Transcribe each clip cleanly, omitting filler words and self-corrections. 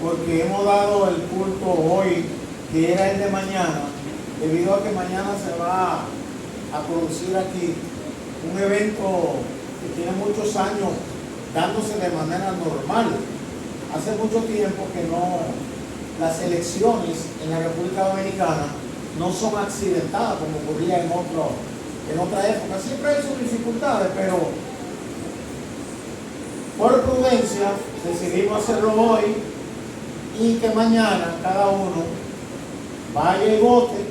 porque hemos dado el culto hoy, que era el de mañana, debido a que mañana se va a producir aquí un evento que tiene muchos años dándose de manera normal. Hace mucho tiempo que las elecciones en la República Dominicana no son accidentadas como ocurría en otra época. Siempre hay sus dificultades, pero por prudencia decidimos hacerlo hoy y que mañana cada uno vaya y vote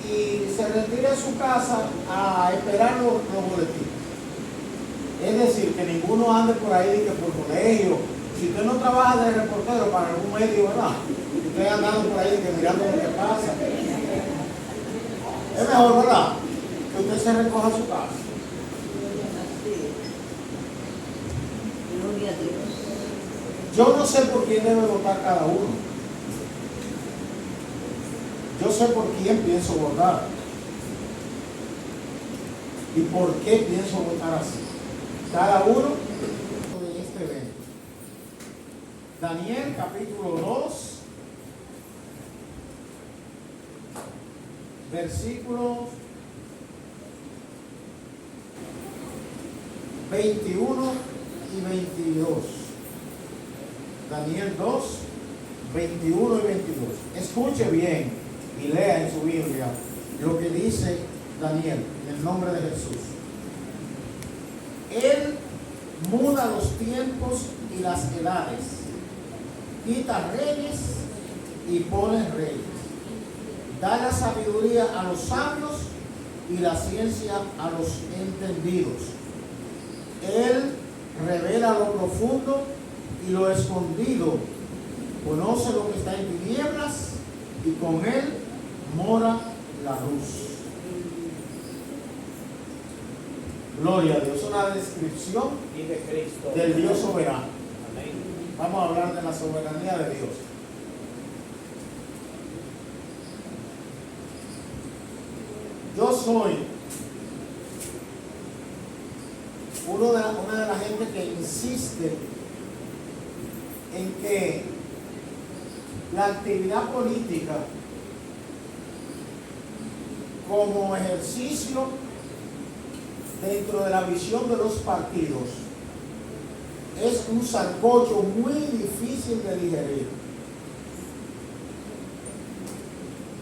y se retire a su casa a esperar los boletines. Es decir, que ninguno ande por ahí que por colegio. Si usted no trabaja de reportero para algún medio, ¿verdad? Usted andando por ahí que mirando lo que pasa. Es mejor, ¿verdad?, que usted se recoja a su casa. Gloria a Dios. Yo no sé por quién debe votar cada uno. Yo sé por quién pienso votar. Y por qué pienso votar así. Cada uno de este evento. Daniel capítulo 2, versículos 21 y 22. Daniel 2, 21 y 22. Escuche bien y lea en su Biblia lo que dice Daniel en el nombre de Jesús. Él muda los tiempos y las edades, quita reyes y pone reyes, da la sabiduría a los sabios y la ciencia a los entendidos. Él revela lo profundo y lo escondido, conoce lo que está en tinieblas y con él mora la luz. Gloria a Dios, una descripción de Cristo, del Dios soberano. amén. Vamos a hablar de la soberanía de Dios. Yo soy una de las gente que insiste en que la actividad política como ejercicio dentro de la visión de los partidos es un sancocho muy difícil de digerir,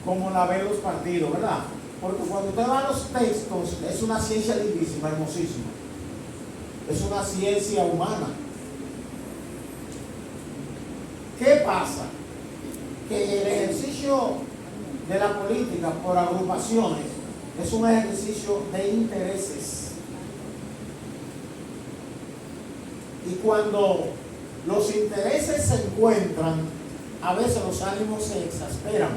como la ven los partidos, ¿verdad? Porque cuando usted va a los textos, es una ciencia lindísima, hermosísima. Es una ciencia humana. ¿Qué pasa? Que el ejercicio de la política por agrupaciones es un ejercicio de intereses. Y cuando los intereses se encuentran, a veces los ánimos se exasperan.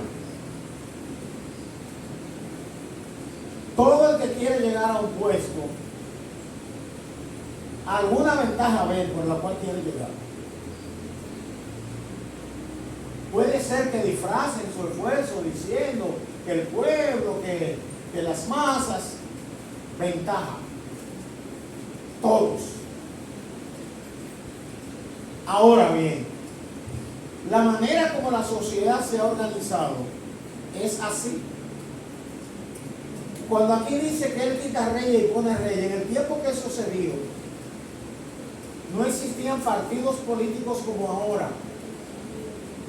Todo el que quiere llegar a un puesto, alguna ventaja ve por la cual quiere llegar. Puede ser que disfracen su esfuerzo diciendo que el pueblo, que las masas, ventaja. Todos. Ahora bien, la manera como la sociedad se ha organizado es así. Cuando aquí dice que él quita reyes y pone reyes, en el tiempo que eso se dio, no existían partidos políticos como ahora.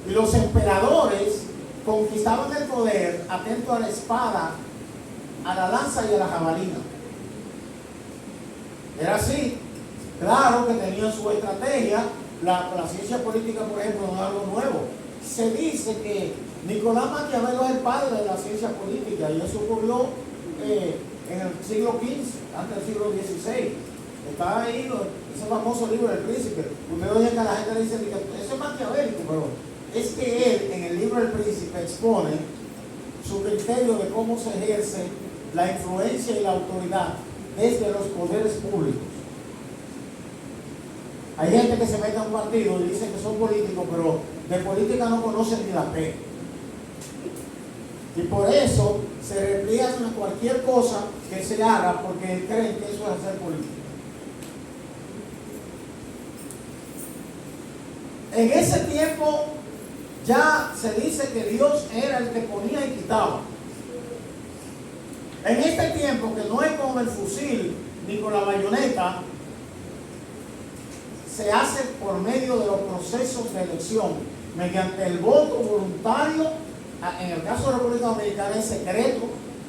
Y los emperadores conquistaban el poder atento a la espada, a la lanza y a la jabalina. Era así. Claro que tenían su estrategia. La ciencia política, por ejemplo, no es algo nuevo. Se dice que Nicolás Maquiavelo es el padre de la ciencia política y eso ocurrió en el siglo XV, antes del siglo XVI. Está ahí ese famoso libro del Príncipe. Usted oye que la gente dice que eso es maquiavélico, pero es que él en el libro del Príncipe expone su criterio de cómo se ejerce la influencia y la autoridad desde los poderes públicos. Hay gente que se mete a un partido y dice que son políticos, pero de política no conocen ni la P. Y por eso se repliegan a cualquier cosa que se haga porque creen que eso es hacer política. En ese tiempo ya se dice que Dios era el que ponía y quitaba. En este tiempo, que no es con el fusil ni con la bayoneta, se hace por medio de los procesos de elección, mediante el voto voluntario. En el caso de la República Dominicana es secreto,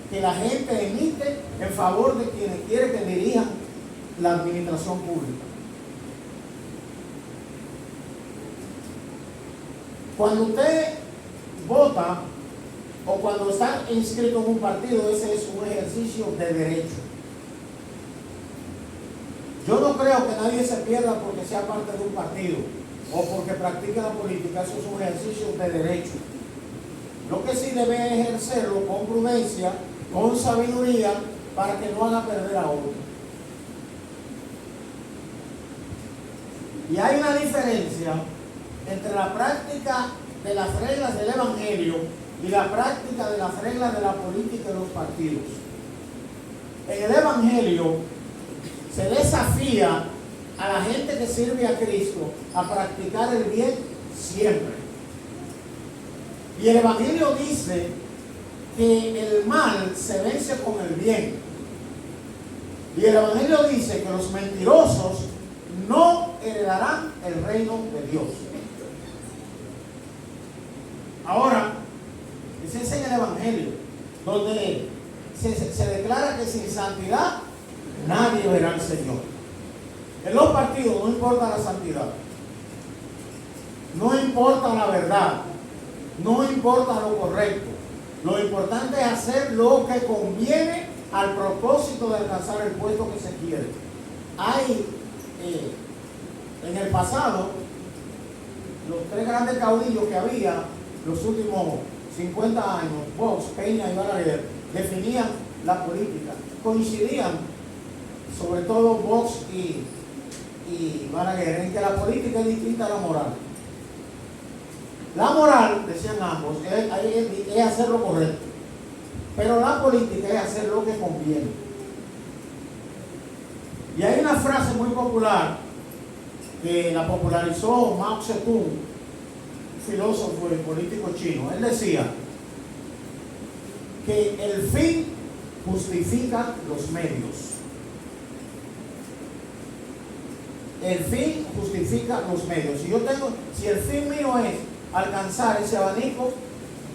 que la gente emite en favor de quienes quiere que dirijan la administración pública. Cuando usted vota o cuando está inscrito en un partido, ese es un ejercicio de derecho. Yo no creo que nadie se pierda porque sea parte de un partido o porque practique la política. Eso es un ejercicio de derecho. Lo que sí debe ejercerlo con prudencia, con sabiduría, para que no haga perder a otro. Y hay una diferencia entre la práctica de las reglas del Evangelio y la práctica de las reglas de la política de los partidos. En el Evangelio se desafía a la gente que sirve a Cristo a practicar el bien siempre. Y el Evangelio dice que el mal se vence con el bien. Y el Evangelio dice que los mentirosos no heredarán el reino de Dios. Ahora, ese es en el Evangelio, donde se declara que sin santidad nadie verá al Señor. En los partidos no importa la santidad, no importa la verdad, no importa lo correcto. Lo importante es hacer lo que conviene al propósito de alcanzar el puesto que se quiere. Hay en el pasado, los tres grandes caudillos que había los últimos 50 años, Vox, Peña y Balaguer, definían la política. Coincidían, sobre todo Vox y Balaguer, en que la política es distinta a la moral. La moral, decían ambos, es hacer lo correcto, pero la política es hacer lo que conviene. Y hay una frase muy popular que la popularizó Mao Zedong, filósofo y político chino. Él decía que el fin justifica los medios. El fin justifica los medios. Si el fin mío es alcanzar ese abanico,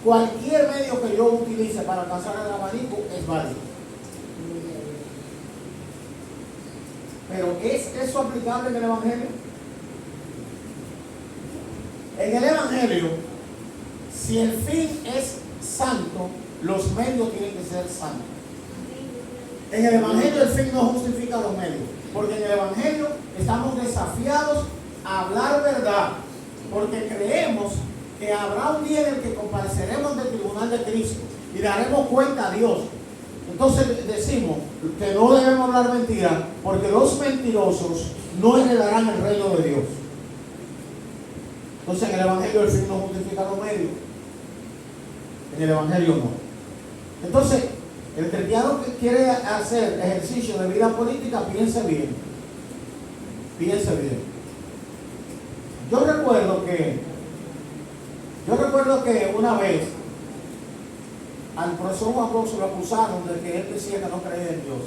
cualquier medio que yo utilice para alcanzar el abanico es válido. Pero ¿es eso aplicable en el Evangelio? En el Evangelio, si el fin es santo, los medios tienen que ser santos. En el Evangelio el fin no justifica los medios, porque en el Evangelio estamos desafiados a hablar verdad, porque creemos que habrá un día en el que compareceremos del tribunal de Cristo y daremos cuenta a Dios. Entonces decimos que no debemos hablar mentira, porque los mentirosos no heredarán el reino de Dios. Entonces en el Evangelio el fin no justifica los medios. En el Evangelio no. Entonces, el cristiano que quiere hacer ejercicio de vida política, piense bien. Piense bien. Yo recuerdo que una vez al profesor Juan Bosch lo acusaron de que él decía que no creía en Dios.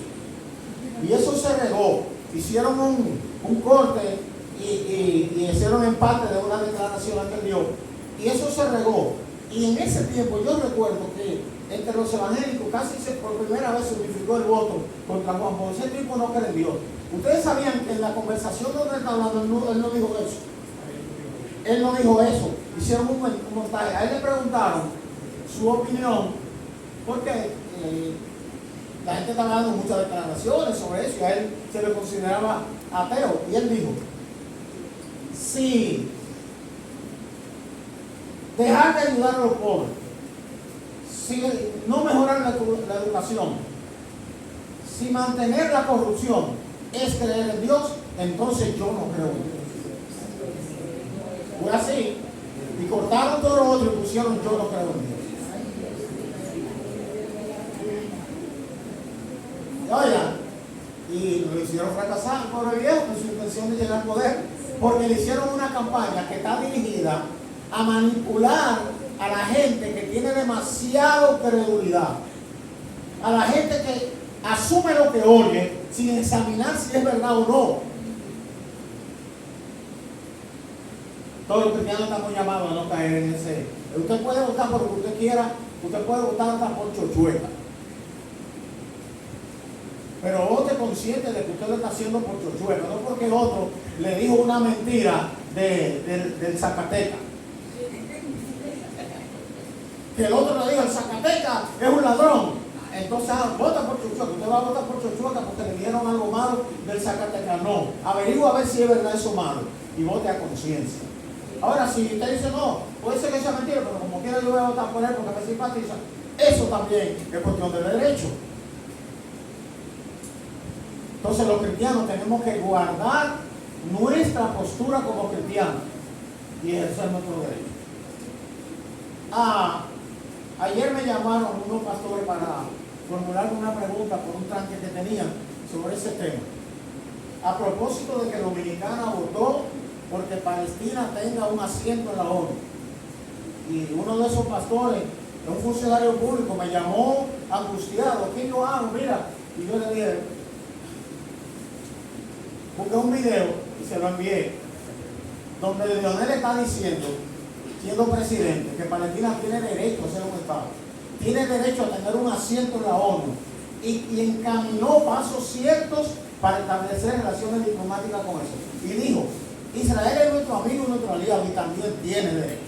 Y eso se regó. Hicieron un corte y hicieron empate de una declaración ante Dios. Y eso se regó. Y en ese tiempo yo recuerdo que entre los evangélicos casi por primera vez se unificó el voto contra Juan Bosch. Ese tipo no cree en Dios. Ustedes sabían que en la conversación donde él está hablando, él no dijo eso. Él no dijo eso. Hicieron un montaje. A él le preguntaron su opinión, porque la gente estaba dando muchas declaraciones sobre eso y a él se le consideraba ateo. Y él dijo: si dejar de ayudar a los pobres, si no mejorar la educación, si mantener la corrupción es creer en Dios, entonces yo no creo en Dios. Fue así. Y cortaron todo lo otro y pusieron yo no creo en Dios. Oigan, y lo hicieron fracasar al pobre viejo en su intención de llegar al poder, porque le hicieron una campaña que está dirigida a manipular a la gente que tiene demasiado credulidad, a la gente que asume lo que oye sin examinar si es verdad o no. Todos los cristianos estamos llamados a no caer en ese. Usted puede votar por lo que usted quiera, usted puede votar hasta por chochueta. Pero vote consciente de que usted lo está haciendo por chochueta, no porque otro le dijo una mentira del Zacatecas. Que el otro le diga, el Zacatecas es un ladrón. Entonces, vota por chochueta. Usted va a votar por chochueta porque le dijeron algo malo del Zacatecas. No, averigua a ver si es verdad eso malo y vote a conciencia. Ahora, si usted dice no, puede ser que sea mentira, pero como quiera yo voy a votar por él porque me simpatiza, eso también es cuestión de derecho. Entonces los cristianos tenemos que guardar nuestra postura como cristianos y ejercer nuestro derecho. Ayer me llamaron unos pastores para formularme una pregunta por un tranque que tenían sobre ese tema. A propósito de que Dominicana votó porque Palestina tenga un asiento en la ONU. Y uno de esos pastores, un funcionario público, me llamó angustiado. ¿Qué yo hago? Mira. Y yo le dije, busqué un video y se lo envié, donde Leonel está diciendo, siendo presidente, que Palestina tiene derecho a ser un Estado, tiene derecho a tener un asiento en la ONU, y encaminó pasos ciertos para establecer relaciones diplomáticas con eso. Y dijo, Israel es nuestro amigo y nuestro aliado y también tiene derecho.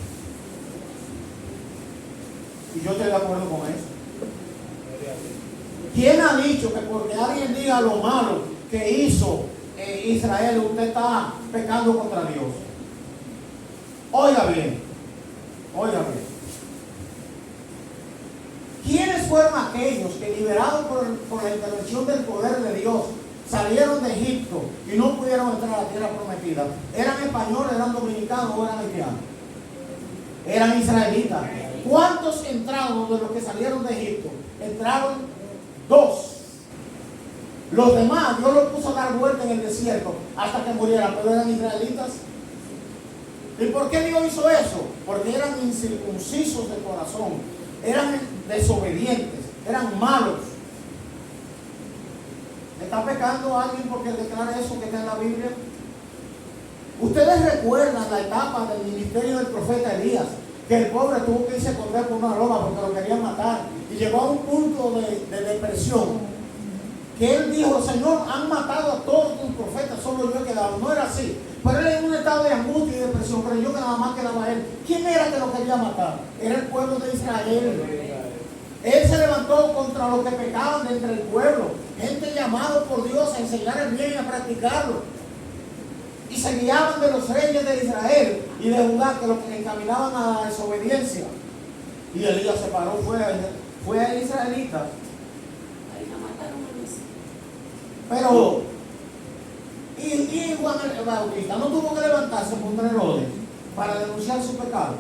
Y yo estoy de acuerdo con eso. ¿Quién ha dicho que porque alguien diga lo malo que hizo Israel, usted está pecando contra Dios? Oiga bien, oiga bien. ¿Quiénes fueron aquellos que, liberados por la intervención del poder de Dios, salieron de Egipto y no pudieron entrar a la tierra prometida? ¿Eran españoles, eran dominicanos o eran haitianos? Eran israelitas. ¿Cuántos entraron de los que salieron de Egipto? Entraron 2. Los demás Dios los puso a dar vuelta en el desierto hasta que murieran, pero eran israelitas. ¿Y por qué Dios hizo eso? Porque eran incircuncisos de corazón, eran desobedientes, eran malos. ¿Está pecando alguien porque declara eso que está en la Biblia? Ustedes recuerdan la etapa del ministerio del profeta Elías, que el pobre tuvo que irse a esconder con una loma porque lo querían matar, y llegó a un punto de depresión, que él dijo, Señor, han matado a todos tus profetas, solo yo he quedado. No era así, pero él en un estado de angustia y depresión, creyó que nada más quedaba él. ¿Quién era que lo quería matar? Era el pueblo de Israel. Él se levantó contra los que pecaban de entre el pueblo, gente llamada por Dios a enseñar el bien y a practicarlo, y se guiaban de los reyes de Israel y de Judá, que los encaminaban a la desobediencia. Y Elías se paró, fue a israelitas. Pero, y Juan el Bautista no tuvo que levantarse contra Herodes para denunciar su pecado.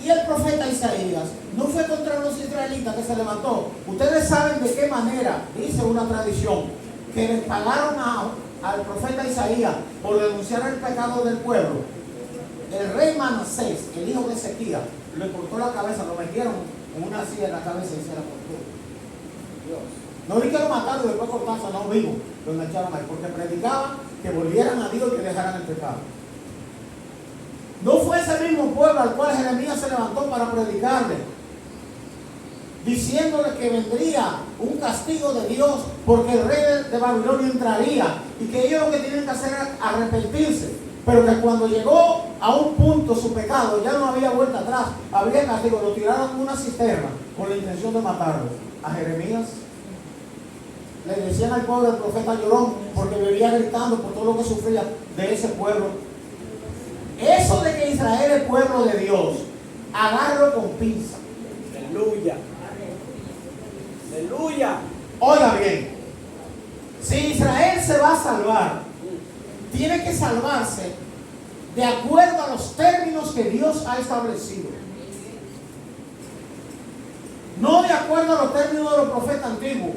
Y el profeta Isaías no fue contra los israelitas que se levantó. Ustedes saben de qué manera, dice una tradición, que le pagaron al profeta Isaías por denunciar el pecado del pueblo. El rey Manasés, el hijo de Ezequías, le cortó la cabeza, lo metieron en una silla en la cabeza y se la cortó. Dios. No vi que lo mataron y después cortarse, no vivo, lo engancharon ahí, porque predicaban que volvieran a Dios y que dejaran el pecado. No fue ese mismo pueblo al cual Jeremías se levantó para predicarle, diciéndole que vendría un castigo de Dios porque el rey de Babilonia entraría y que ellos lo que tienen que hacer era arrepentirse, pero que cuando llegó a un punto su pecado ya no había vuelta atrás, habría castigo. Lo tiraron en una cisterna con la intención de matarlo. A Jeremías le decían al pobre profeta llorón porque vivía gritando por todo lo que sufría de ese pueblo. Eso de que Israel es pueblo de Dios, agárralo con pinza. Aleluya. Aleluya. Oiga bien, si Israel se va a salvar, tiene que salvarse de acuerdo a los términos que Dios ha establecido. No de acuerdo a los términos de los profetas antiguos,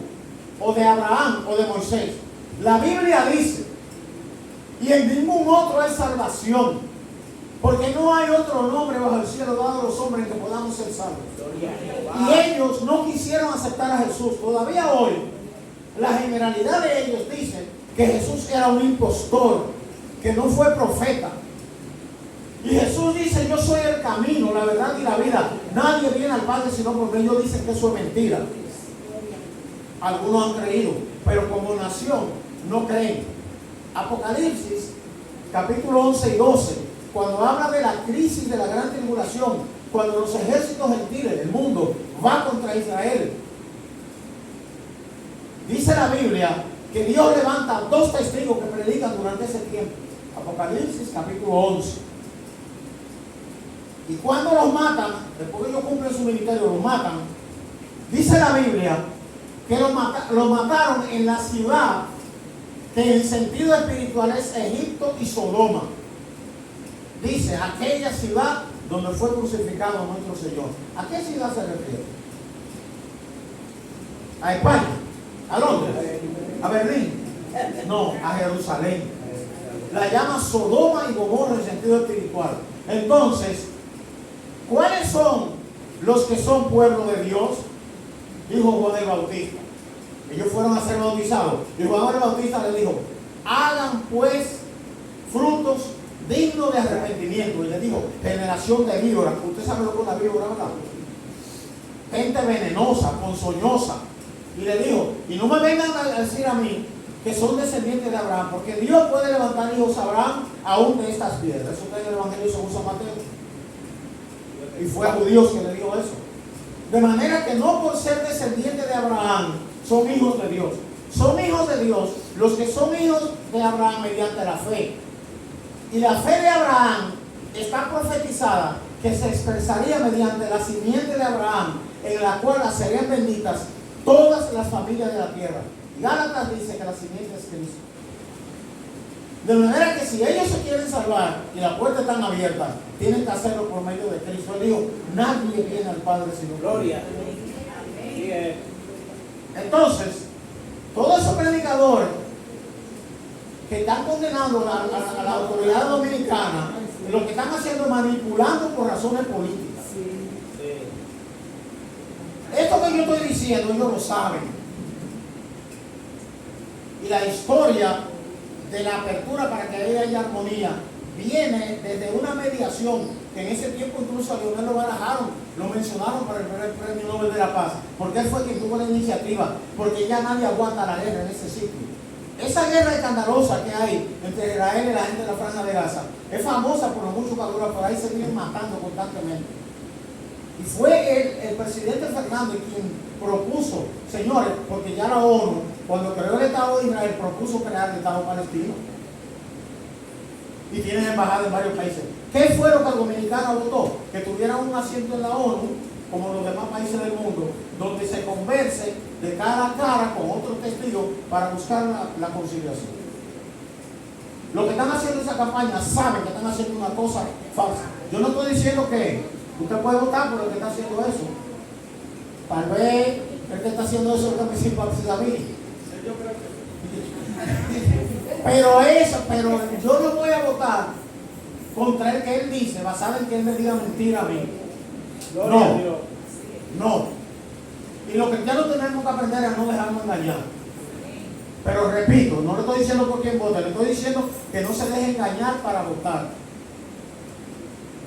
o de Abraham, o de Moisés. La Biblia dice, y en ningún otro hay salvación, Porque no hay otro nombre bajo el cielo dado a los hombres en que podamos ser salvos. Y ellos no quisieron aceptar a Jesús. Todavía hoy, la generalidad de ellos dicen que Jesús era un impostor, que no fue profeta. Y Jesús dice: yo soy el camino, la verdad y la vida. Nadie viene al Padre sino por mí. Ellos dicen que eso es mentira. Algunos han creído, pero como nación no creen. Apocalipsis, capítulo 11 y 12, cuando habla de la crisis de la gran tribulación, cuando los ejércitos gentiles del mundo van contra Israel, dice la Biblia que Dios levanta 2 testigos que predican durante ese tiempo. Apocalipsis capítulo 11. Y cuando los matan, después que ellos cumplen su ministerio, los matan. Dice la Biblia que los mataron en la ciudad que en sentido espiritual es Egipto y Sodoma. Dice, aquella ciudad donde fue crucificado nuestro Señor. ¿A qué ciudad se refiere? ¿A España? ¿A Londres? ¿A Berlín? No, a Jerusalén. La llama Sodoma y Gomorra en sentido espiritual. Entonces, ¿cuáles son los que son pueblo de Dios? Dijo Juan el Bautista. Ellos fueron a ser bautizados. Y Juan el Bautista les dijo: hagan pues frutos dignos de arrepentimiento. Y les dijo: generación de víboras. Usted sabe lo que es una víbora, ¿verdad? Gente venenosa, ponzoñosa. Y le dijo: y no me vengan a decir a mí que son descendientes de Abraham, porque Dios puede levantar hijos a Abraham aún de estas piedras. Eso está en el Evangelio según San Mateo. Y fue a judíos que le dijo eso. De manera que no por ser descendientes de Abraham son hijos de Dios. Son hijos de Dios los que son hijos de Abraham mediante la fe. Y la fe de Abraham está profetizada que se expresaría mediante la simiente de Abraham, en la cual serían benditas todas las familias de la tierra. Y Gálatas dice que la simiente es Cristo. De manera que si ellos se quieren salvar y las puertas están abiertas, tienen que hacerlo por medio de Cristo. Él dijo: nadie viene al Padre sino por mí. Entonces, todos esos predicadores que están condenando a la autoridad dominicana, lo que están haciendo es manipulando por razones políticas. Esto que yo estoy diciendo, ellos lo saben. Y la historia de la apertura para que haya armonía viene desde una mediación que en ese tiempo incluso a Leonel lo barajaron, lo mencionaron para el Premio Nobel de la Paz, porque él fue quien tuvo la iniciativa, porque ya nadie aguanta la guerra en ese sitio. Esa guerra escandalosa que hay entre Israel y la gente de la Franja de Gaza es famosa por lo mucho que dura, por ahí se vienen matando constantemente. Y fue el presidente Fernández quien propuso, señores, porque ya la ONU, cuando creó el Estado de Israel, propuso crear el Estado palestino. Y tienen embajada en varios países. ¿Qué fue lo que el dominicano votó? Que tuviera un asiento en la ONU, como los demás países del mundo, donde se converse de cara a cara con otros testigos para buscar la conciliación. Los que están haciendo esa campaña saben que están haciendo una cosa falsa. Yo no estoy diciendo que usted puede votar por el que está haciendo eso. Tal vez el que está haciendo eso es el que me simpatiza a mí. Pero yo no voy a votar contra el que él dice, basado en que él me diga mentira a mí. No. Y los cristianos tenemos que aprender a no dejarnos engañar. Pero repito, no le estoy diciendo por quién vota, le estoy diciendo que no se deje engañar para votar.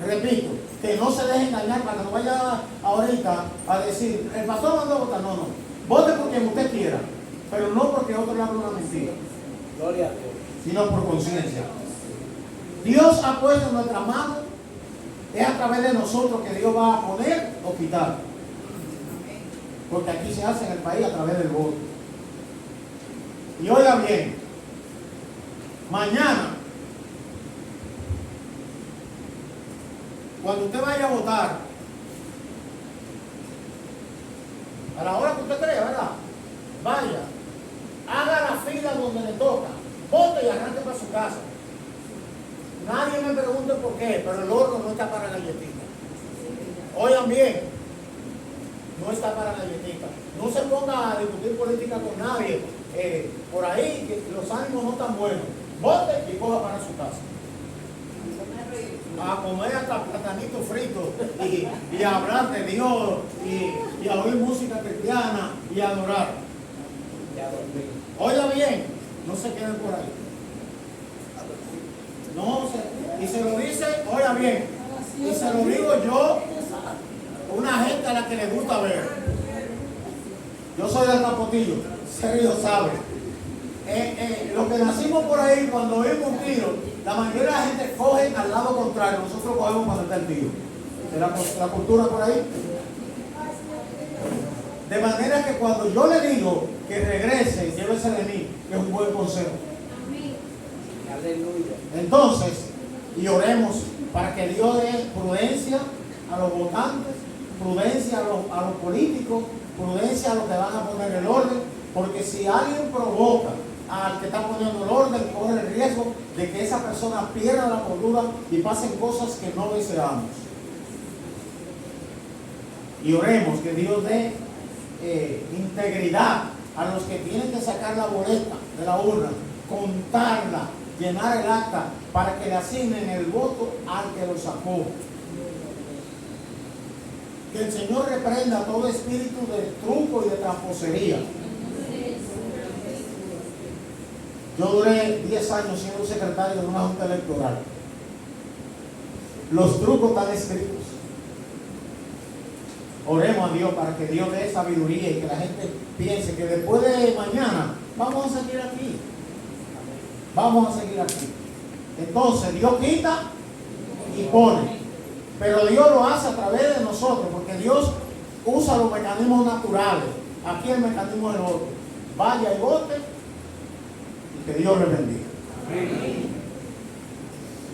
Repito, que no se deje engañar para que no vaya ahorita a decir, el pastor mandó a votar. No. Vote por quien usted quiera, pero no porque otro le habla una mentira. Gloria a Dios. Sino por conciencia. Dios ha puesto en nuestra mano, es a través de nosotros que Dios va a poner o quitar. Porque aquí se hace en el país a través del voto. Y oiga bien, mañana, cuando usted vaya a votar, a la hora que usted crea, ¿verdad? Vaya, haga la fila donde le toca, vote y arranque para su casa. Nadie me pregunte por qué, pero el horno no está para galletita. Oigan bien, no está para galletita. No se ponga a discutir política con nadie por ahí, que los ánimos no están buenos. Vote y coja para su casa. a comer hasta platanito frito y a hablar de Dios y a oír música cristiana y a adorar. Oiga bien, no se queden por ahí. No, y se lo dice, oiga bien, y se lo digo yo, una gente a la que le gusta ver. Yo soy del Capotillo, Sergio sabe. Los que nacimos por ahí, cuando oímos un tiro, la mayoría de la gente coge al lado contrario, nosotros cogemos cuando está el tiro. De la cultura por ahí. De manera que cuando yo le digo que regrese, llévese de mí, que es un buen consejo. Entonces, y oremos para que Dios dé prudencia a los votantes, prudencia a los políticos, prudencia a los que van a poner el orden, porque si alguien provoca al que está poniendo el orden, corre el riesgo de que esa persona pierda la cordura y pasen cosas que no deseamos. Y oremos que Dios dé integridad a los que tienen que sacar la boleta de la urna, contarla, llenar el acta para que le asignen el voto al que lo sacó. Que el Señor reprenda todo espíritu de truco y de tramposería. Yo duré 10 años siendo secretario de una junta electoral. Los trucos están escritos. Oremos a Dios para que Dios dé sabiduría y que la gente piense que después de mañana vamos a seguir aquí. Vamos a seguir aquí. Entonces Dios quita y pone. Pero Dios lo hace a través de nosotros, porque Dios usa los mecanismos naturales. Aquí el mecanismo del voto. Vaya y vote y que Dios le bendiga. Amén.